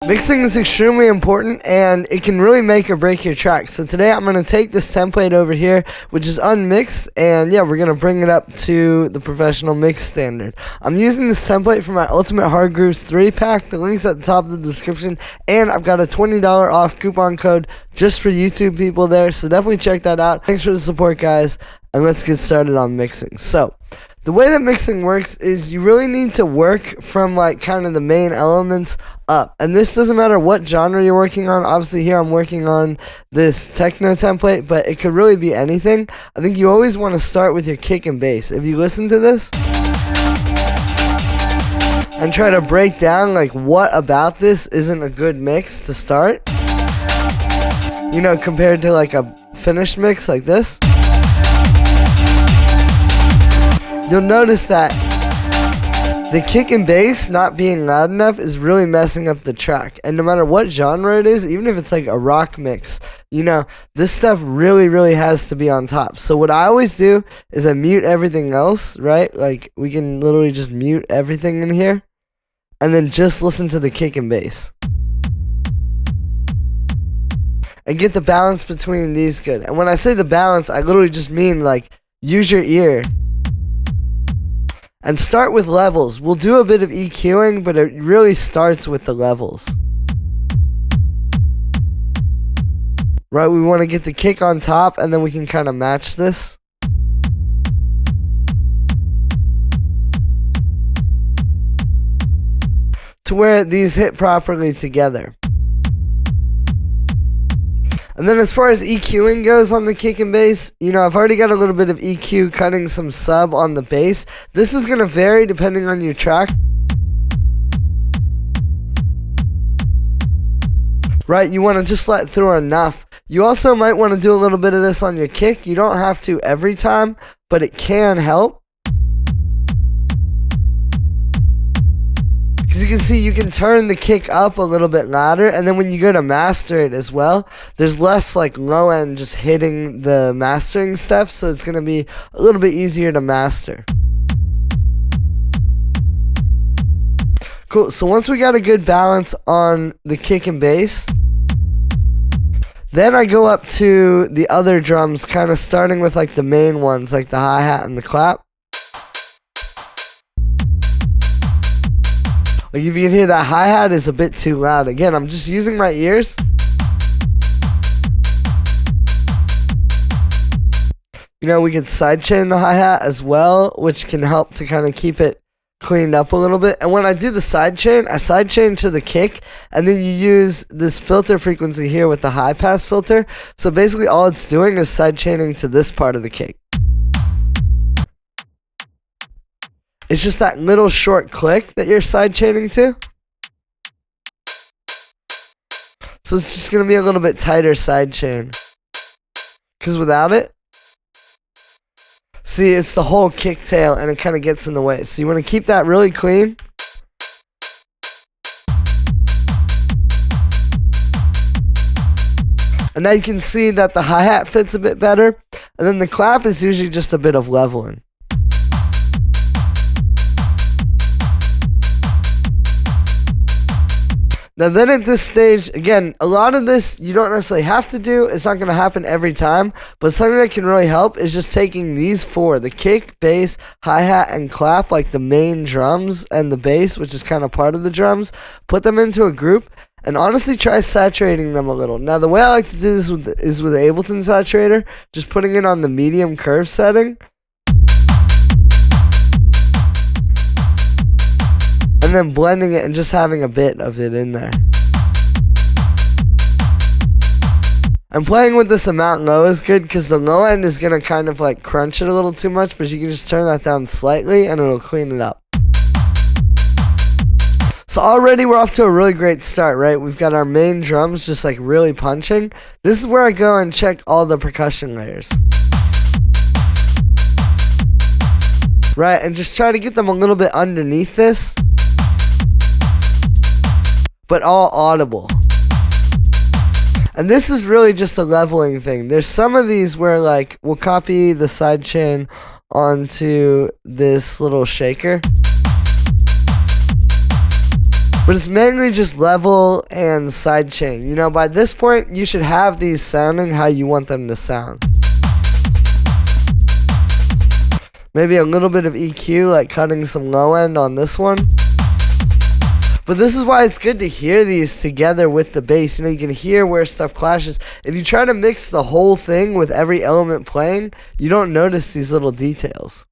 Mixing is extremely important, and it can really make or break your track. So today I'm going to take this template over here, which is unmixed, and yeah, we're going to bring it up to the professional mix standard. I'm using this template for my Ultimate Hard Grooves 3-pack. The link's at the top of the description, and I've got a $20 off coupon code just for YouTube people there, so definitely check that out. Thanks for the support, guys, and let's get started on mixing. So the way that mixing works is you really need to work from like kind of the main elements up. And this doesn't matter what genre you're working on. Obviously here I'm working on this techno template, but it could really be anything. I think you always want to start with your kick and bass. If you listen to this and try to break down like what about this isn't a good mix to start, you know, compared to like a finished mix like this, you'll notice that the kick and bass not being loud enough is really messing up the track. And no matter what genre it is, even if it's like a rock mix, you know, this stuff really has to be on top. So what I always do is I mute everything else, right? Like we can literally just mute everything in here and then just listen to the kick and bass and get the balance between these good. And when I say the balance, I literally just mean like use your ear. And start with levels. We'll do a bit of EQing, but it really starts with the levels. Right, we want to get the kick on top, and then we can kind of match this. To where these hit properly together. And then as far as EQing goes on the kick and bass, you know, I've already got a little bit of EQ cutting some sub on the bass. This is going to vary depending on your track. Right, you want to just let through enough. You also might want to do a little bit of this on your kick. You don't have to every time, but it can help. As you can see, you can turn the kick up a little bit louder, and then when you go to master it as well, there's less like low end just hitting the mastering steps, so it's going to be a little bit easier to master. Cool, so once we got a good balance on the kick and bass, then I go up to the other drums, kind of starting with like the main ones, like the hi-hat and the clap. Like if you can hear that hi-hat is a bit too loud. Again, I'm just using my ears. You know, we can sidechain the hi-hat as well, which can help to kind of keep it cleaned up a little bit. And when I do the sidechain, I sidechain to the kick, and then you use this filter frequency here with the high pass filter. So basically all it's doing is sidechaining to this part of the kick. It's just that little short click that you're sidechaining to. So it's just going to be a little bit tighter sidechain. Because without it, see, it's the whole kick tail and it kind of gets in the way. So you want to keep that really clean. And now you can see that the hi-hat fits a bit better. And then the clap is usually just a bit of leveling. Now then at this stage, again, a lot of this you don't necessarily have to do. It's not going to happen every time. But something that can really help is just taking these four, the kick, bass, hi-hat, and clap, like the main drums and the bass, which is kind of part of the drums, put them into a group, and honestly try saturating them a little. Now the way I like to do this is with the Ableton saturator, just putting it on the medium curve setting. And then blending it and just having a bit of it in there. And playing with this amount low is good because the low end is going to kind of like crunch it a little too much, but you can just turn that down slightly and it'll clean it up. So already we're off to a really great start, right? We've got our main drums just like really punching. This is where I go and check all the percussion layers. Right, and just try to get them a little bit underneath this, but all audible. And this is really just a leveling thing. There's some of these where like we'll copy the sidechain onto this little shaker. But it's mainly just level and sidechain. You know, by this point, you should have these sounding how you want them to sound. Maybe a little bit of EQ, like cutting some low end on this one. But this is why it's good to hear these together with the bass. You know, you can hear where stuff clashes. If you try to mix the whole thing with every element playing, you don't notice these little details.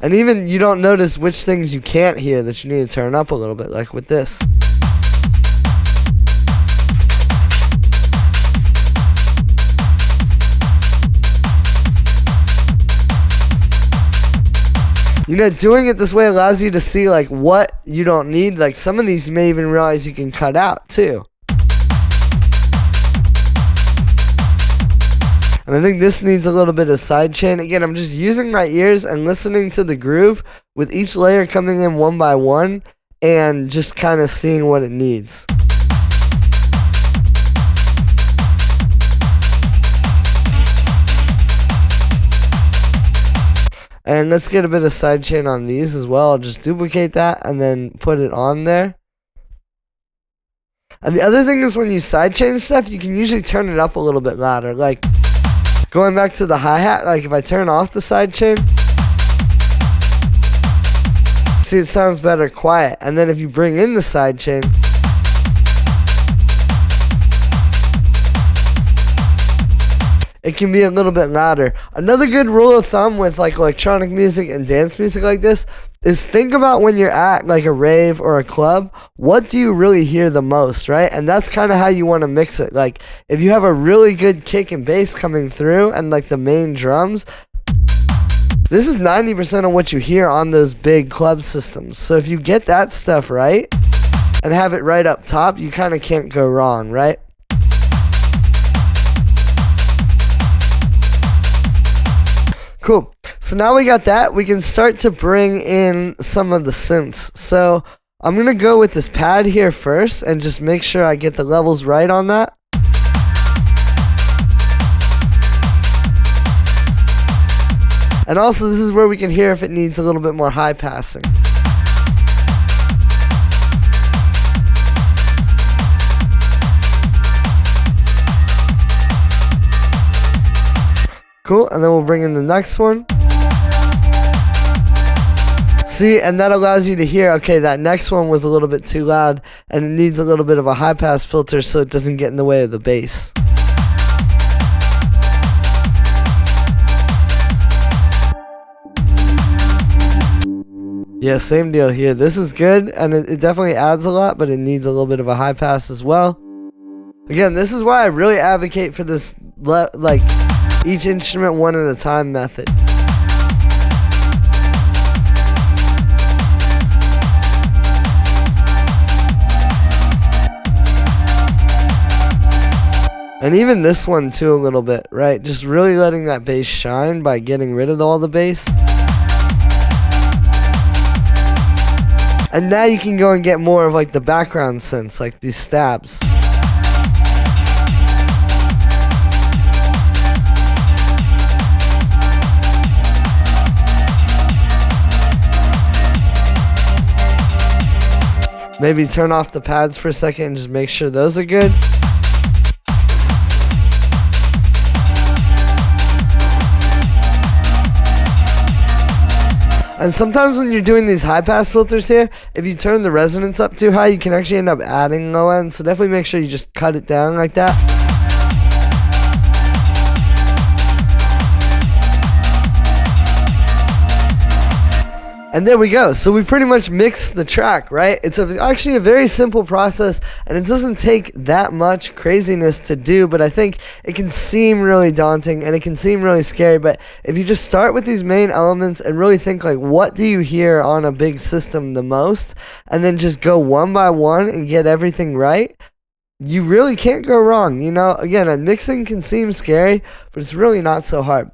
And even you don't notice which things you can't hear that you need to turn up a little bit, like with this. You know, doing it this way allows you to see like what you don't need. Like some of these you may even realize you can cut out too. And I think this needs a little bit of sidechain. Again, I'm just using my ears and listening to the groove with each layer coming in one by one and just kind of seeing what it needs. And let's get a bit of sidechain on these as well. I'll just duplicate that and then put it on there. And the other thing is when you sidechain stuff, you can usually turn it up a little bit louder. Like going back to the hi-hat, like if I turn off the sidechain, see it sounds better quiet. And then if you bring in the sidechain, it can be a little bit louder. Another good rule of thumb with like electronic music and dance music like this is think about when you're at like a rave or a club, what do you really hear the most, right? And that's kind of how you want to mix it. Like if you have a really good kick and bass coming through and like the main drums, this is 90% of what you hear on those big club systems. So if you get that stuff right and have it right up top, you kind of can't go wrong, right? Cool. So now we got that, we can start to bring in some of the synths. So I'm going to go with this pad here first and just make sure I get the levels right on that. And also this is where we can hear if it needs a little bit more high passing. Cool, and then we'll bring in the next one. See, and that allows you to hear, okay, that next one was a little bit too loud and it needs a little bit of a high pass filter so it doesn't get in the way of the bass. Yeah, same deal here. This is good and it definitely adds a lot, but it needs a little bit of a high pass as well. Again, this is why I really advocate for this like each instrument one at a time method. And even this one too a little bit, right? Just really letting that bass shine by getting rid of all the bass. And now you can go and get more of like the background synths, like these stabs. Maybe turn off the pads for a second and just make sure those are good. And sometimes when you're doing these high pass filters here, if you turn the resonance up too high, you can actually end up adding low end. So definitely make sure you just cut it down like that. And there we go. So we pretty much mixed the track, right? It's actually a very simple process and it doesn't take that much craziness to do, but I think it can seem really daunting and it can seem really scary. But if you just start with these main elements and really think like, what do you hear on a big system the most? And then just go one by one and get everything right, you really can't go wrong. You know, again, mixing can seem scary, but it's really not so hard.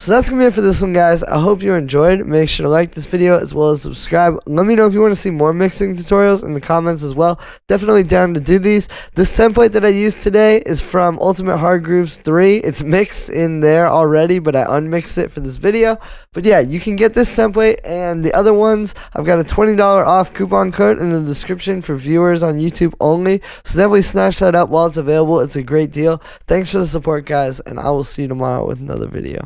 So that's going to be it for this one, guys. I hope you enjoyed. Make sure to like this video as well as subscribe. Let me know if you want to see more mixing tutorials in the comments as well. Definitely down to do these. This template that I used today is from Ultimate Hard Grooves 3. It's mixed in there already, but I unmixed it for this video. But yeah, you can get this template and the other ones. I've got a $20 off coupon code in the description for viewers on YouTube only. So definitely snatch that up while it's available. It's a great deal. Thanks for the support, guys, and I will see you tomorrow with another video.